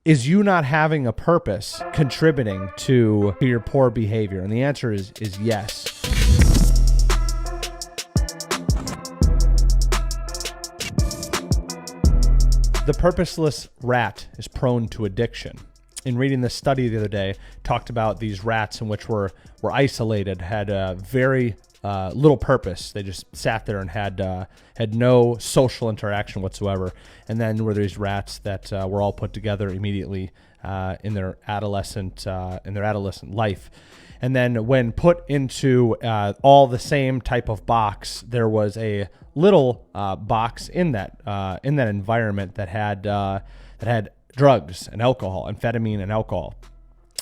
Is you not having a purpose contributing to your poor behavior? And the answer is yes. The purposeless rat is prone to addiction. In reading this study the other day, talked about these rats in which were isolated, had very little purpose. They just sat there and had no social interaction whatsoever. And then were these rats that were all put together immediately in their adolescent life. And then when put into all the same type of box, there was a little box in that environment that had drugs and alcohol, amphetamine and alcohol.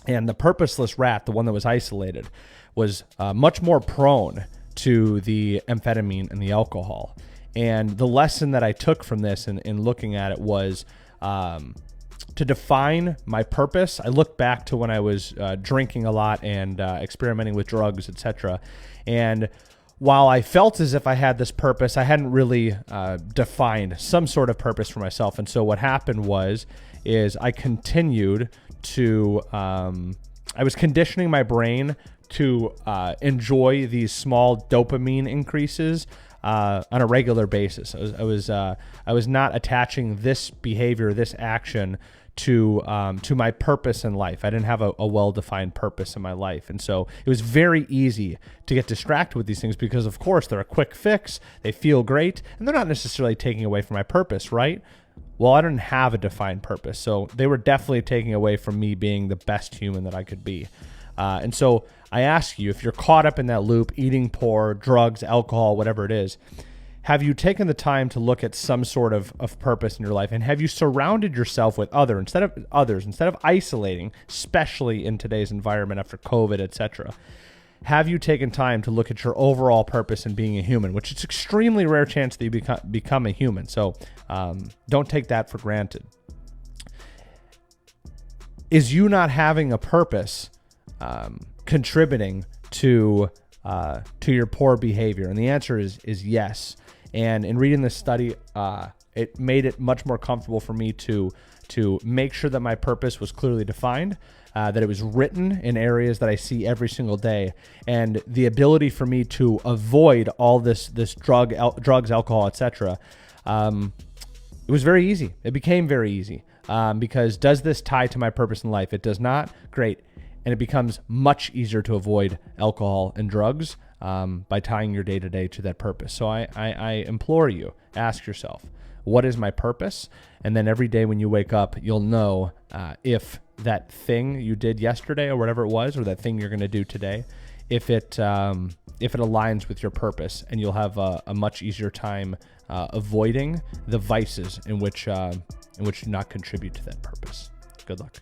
And the purposeless rat, the one that was isolated, was much more prone to the amphetamine and the alcohol. And the lesson that I took from this in looking at it was to define my purpose. I looked back to when I was drinking a lot and experimenting with drugs, etc. And while I felt as if I had this purpose, I hadn't really defined some sort of purpose for myself. And so what happened is I continued to, I was conditioning my brain to enjoy these small dopamine increases on a regular basis. I was not attaching this behavior, this action to my purpose in life. I didn't have a well-defined purpose in my life. And so it was very easy to get distracted with these things because, of course, they're a quick fix. They feel great, and they're not necessarily taking away from my purpose, right? Well, I didn't have a defined purpose. So they were definitely taking away from me being the best human that I could be. And so I ask you, if you're caught up in that loop, eating poor, drugs, alcohol, whatever it is, have you taken the time to look at some sort of purpose in your life? And have you surrounded yourself with others instead of isolating, especially in today's environment after COVID, etc.? Have you taken time to look at your overall purpose in being a human, which is extremely rare chance that you become a human. So don't take that for granted. Is you not having a purpose contributing to your poor behavior? And the answer is yes. And in reading this study, it made it much more comfortable for me to make sure that my purpose was clearly defined, that it was written in areas that I see every single day, and the ability for me to avoid all this drugs, alcohol, etc. It was very easy. It became very easy because does this tie to my purpose in life? It does not. Great. And it becomes much easier to avoid alcohol and drugs by tying your day-to-day to that purpose. So I implore you, ask yourself, what is my purpose? And then every day when you wake up, you'll know if that thing you did yesterday or whatever it was, or that thing you're going to do today, if it aligns with your purpose, and you'll have a much easier time avoiding the vices in which do not contribute to that purpose. Good luck.